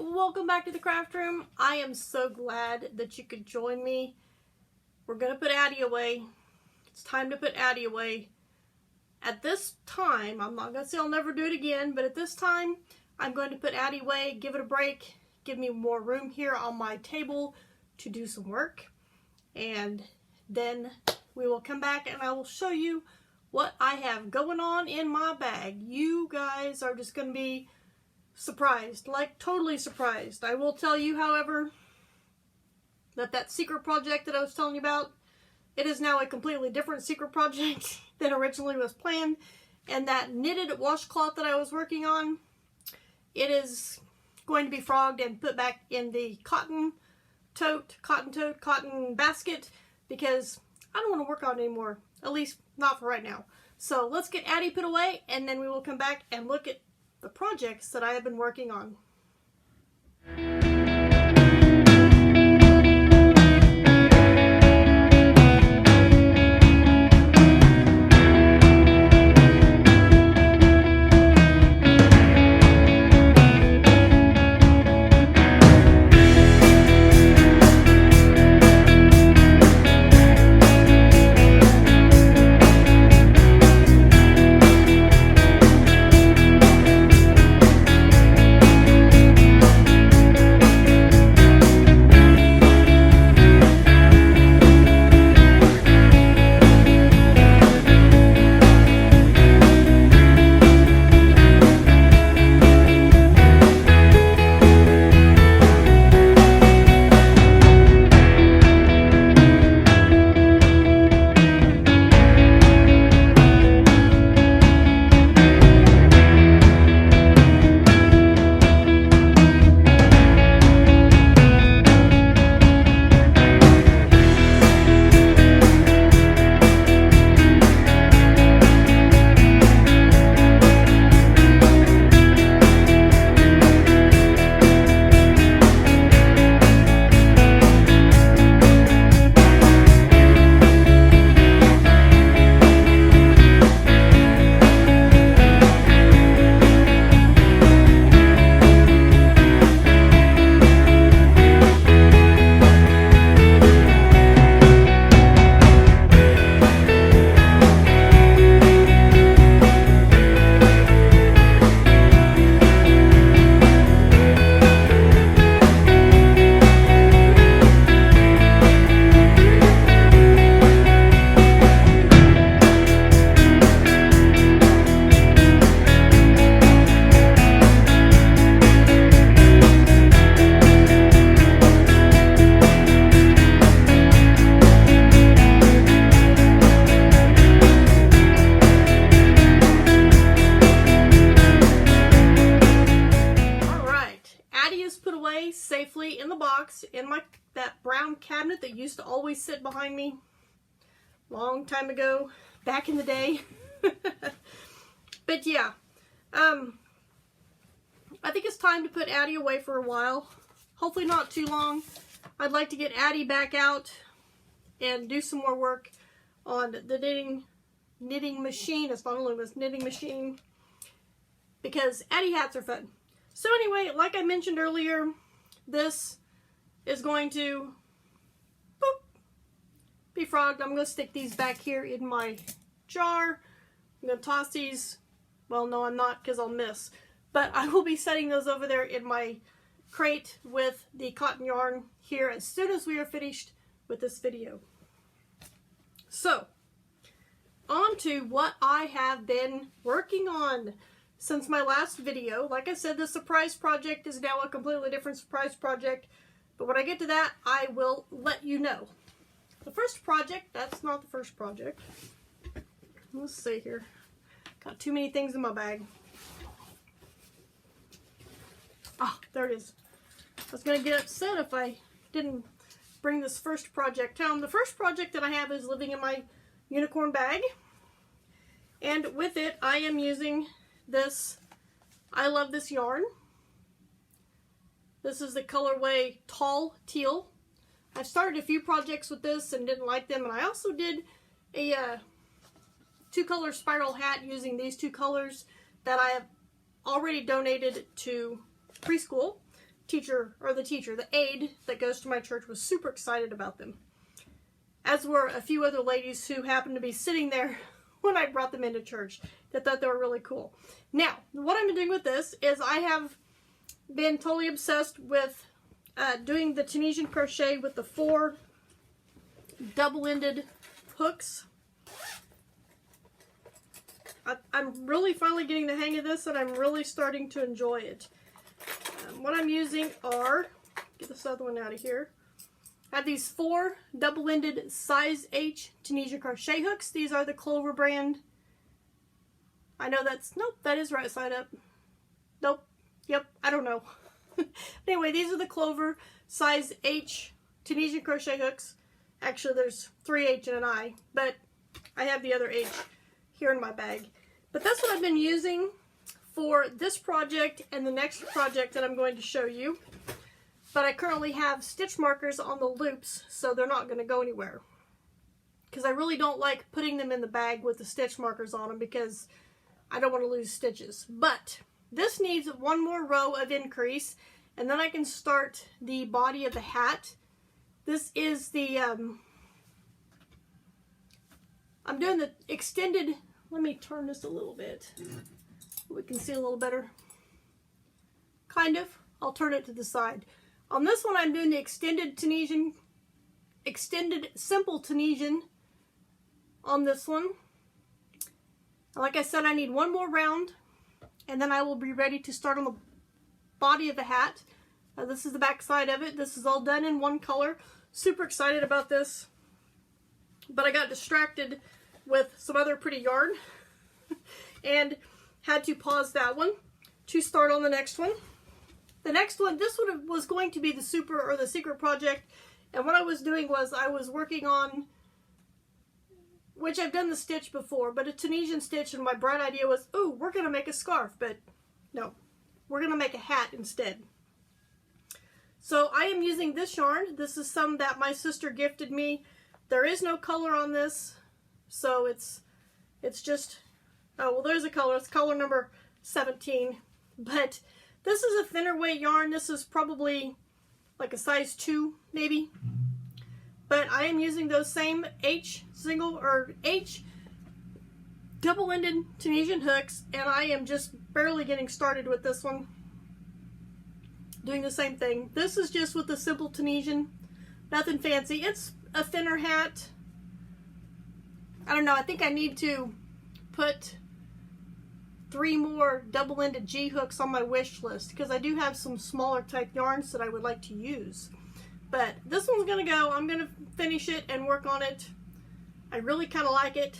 Welcome back to the craft room. I am so glad that you could join me. We're gonna put Addie away. It's time to put Addie away. At this time, I'm not gonna say I'll never do it again, but at this time I'm going to put Addie away, give it a break, give me more room here on my table to do some work, and then we will come back and I will show you what I have going on in my bag. You guys are just gonna be surprised, like totally surprised. I will tell you, however, that secret project that I was telling you about, it is now a completely different secret project than originally was planned. And that knitted washcloth that I was working on, it is going to be frogged and put back in the cotton basket, because I don't want to work on it anymore, at least not for right now. So let's get Addie put away, and then we will come back and look at the projects that I have been working on. Safely in the box in that brown cabinet that used to always sit behind me long time ago, back in the day. But yeah, I think it's time to put Addie away for a while. Hopefully not too long. I'd like to get Addie back out and do some more work on the knitting machine. It's not only this knitting machine, because Addie hats are fun. So anyway, like I mentioned earlier, this is going to be frogged. I'm going to stick these back here in my jar. I'm going to toss these. Well, no, I'm not, because I'll miss. But I will be setting those over there in my crate with the cotton yarn here as soon as we are finished with this video. So, on to what I have been working on since my last video. Like I said, the surprise project is now a completely different surprise project, but when I get to that, I will let you know. The first project, that's not the first project. Let's see here. Got too many things in my bag. Ah, there it is. I was going to get upset if I didn't bring this first project home. The first project that I have is living in my unicorn bag, and with it I am using this I Love This yarn. This is the colorway Tall Teal. I've started a few projects with this and didn't like them, and I also did a two-color spiral hat using these two colors that I have already donated to preschool the aide that goes to my church was super excited about them. As were a few other ladies who happened to be sitting there when I brought them into church that thought they were really cool. Now, what I'm doing with this is I have been totally obsessed with doing the Tunisian crochet with the 4 double-ended hooks. I'm really finally getting the hang of this, and I'm really starting to enjoy it. What I'm using are, get this other one out of here, I have these 4 double-ended size H Tunisian crochet hooks. These are the Clover brand. I know that's, nope, that is right side up. Nope, yep, I don't know. Anyway, these are the Clover size H Tunisian crochet hooks. Actually, there's 3 H and an I, but I have the other H here in my bag. But that's what I've been using for this project and the next project that I'm going to show you. But I currently have stitch markers on the loops, so they're not going to go anywhere. Because I really don't like putting them in the bag with the stitch markers on them because I don't want to lose stitches. But this needs 1 more row of increase, and then I can start the body of the hat. This is the, I'm doing the extended, let me turn this a little bit. We can see a little better. Kind of. I'll turn it to the side. On this one, I'm doing the extended simple Tunisian on this one. Like I said, I need 1 more round, and then I will be ready to start on the body of the hat. This is the back side of it. This is all done in 1 color. Super excited about this, but I got distracted with some other pretty yarn and had to pause that one to start on the next one. The next one, this one was going to be the secret project, and what I was doing was I was working on, which I've done the stitch before, but a Tunisian stitch, and my bright idea was, ooh, we're going to make a scarf, but no, we're going to make a hat instead. So I am using this yarn. This is some that my sister gifted me. There is no color on this, so it's just, oh, well, there's a color. It's color number 17, but this is a thinner weight yarn. This is probably like a size 2, maybe. But I am using those same H double-ended Tunisian hooks, and I am just barely getting started with this one. Doing the same thing. This is just with the simple Tunisian. Nothing fancy. It's a thinner hat. I don't know. I think I need to put 3 more double-ended G hooks on my wish list because I do have some smaller type yarns that I would like to use. But this one's going to go. I'm going to finish it and work on it. I really kind of like it.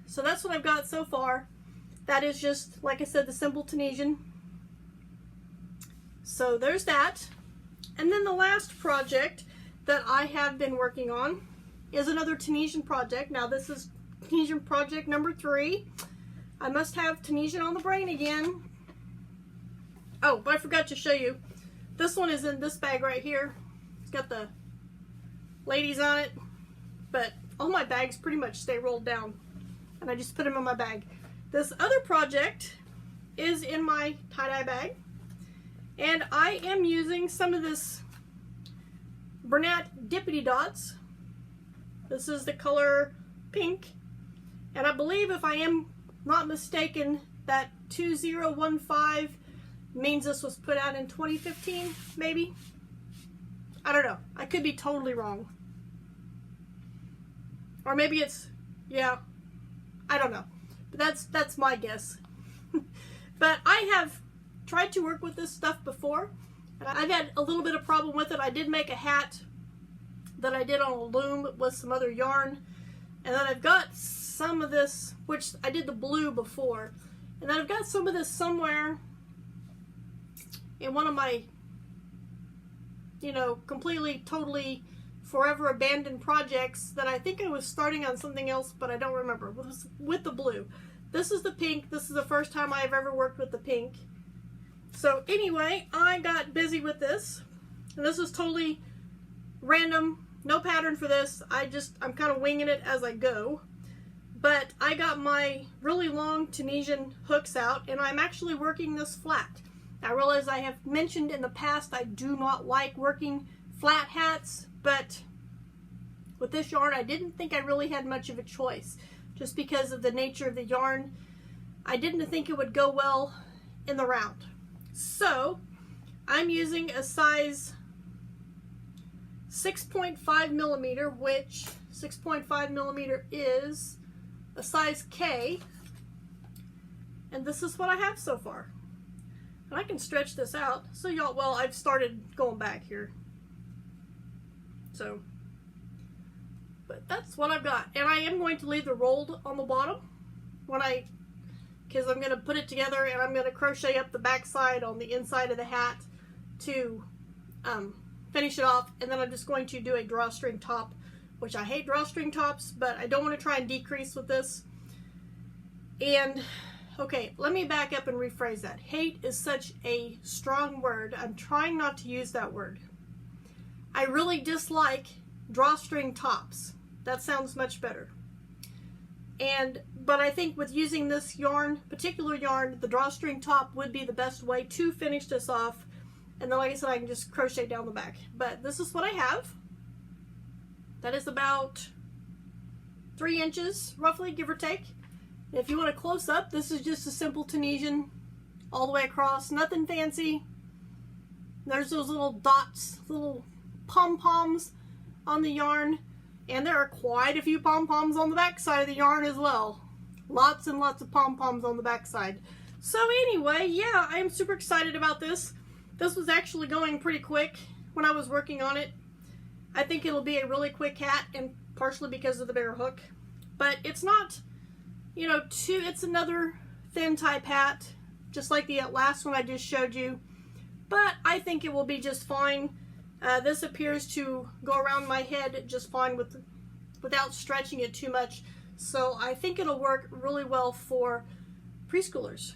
So that's what I've got so far. That is just, like I said, the simple Tunisian. So there's that. And then the last project that I have been working on is another Tunisian project. Now this is Tunisian project number 3. I must have Tunisian on the brain again. Oh, I forgot to show you. This one is in this bag right here. It's got the ladies on it, but all my bags pretty much stay rolled down, and I just put them in my bag. This other project is in my tie-dye bag, and I am using some of this Bernat Dippity Dots. This is the color pink, and I believe, if I am not mistaken, that 2015 means this was put out in 2015, maybe? I don't know. I could be totally wrong. Or maybe it's, yeah, I don't know. But that's my guess. But I have tried to work with this stuff before, and I've had a little bit of problem with it. I did make a hat that I did on a loom with some other yarn, and then I've got some of this, which I did the blue before, and then I've got some of this somewhere in one of my, you know, completely, totally, forever abandoned projects that I think I was starting on something else, but I don't remember. It was with the blue. This is the pink. This is the first time I've ever worked with the pink. So anyway, I got busy with this, and this is totally random, no pattern for this. I'm kind of winging it as I go. But I got my really long Tunisian hooks out, and I'm actually working this flat. I realize I have mentioned in the past I do not like working flat hats, but with this yarn I didn't think I really had much of a choice. Just because of the nature of the yarn, I didn't think it would go well in the round. So I'm using a size 6.5 millimeter, which 6.5 millimeter is a size K, and this is what I have so far. And I can stretch this out so y'all, well, I've started going back here. So, but that's what I've got. And I am going to leave the rolled on the bottom because I'm going to put it together and I'm going to crochet up the back side on the inside of the hat to finish it off. And then I'm just going to do a drawstring top, which I hate drawstring tops, but I don't want to try and decrease with this. And okay, let me back up and rephrase that. Hate is such a strong word. I'm trying not to use that word. I really dislike drawstring tops. That sounds much better. But I think with using this yarn, particular yarn, the drawstring top would be the best way to finish this off. And then, like I said, I can just crochet down the back. But this is what I have. That is about 3 inches, roughly, give or take. If you want a close up, this is just a simple Tunisian all the way across. Nothing fancy. There's those little dots, little pom-poms on the yarn. And there are quite a few pom-poms on the back side of the yarn as well. Lots and lots of pom-poms on the back side. So anyway, yeah, I am super excited about this. This was actually going pretty quick when I was working on it. I think it'll be a really quick hat, and partially because of the bare hook. But it's not, you know, it's another thin type hat, just like the last one I just showed you. But I think it will be just fine. This appears to go around my head just fine without stretching it too much. So I think it'll work really well for preschoolers.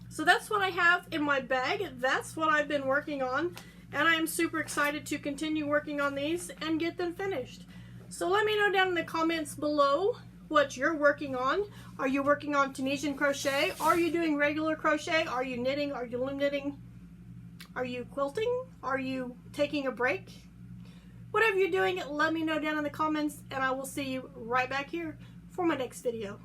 So that's what I have in my bag. That's what I've been working on. And I am super excited to continue working on these and get them finished. So let me know down in the comments below what you're working on. Are you working on Tunisian crochet? Are you doing regular crochet? Are you knitting? Are you loom knitting? Are you quilting? Are you taking a break? Whatever you're doing, let me know down in the comments, and I will see you right back here for my next video.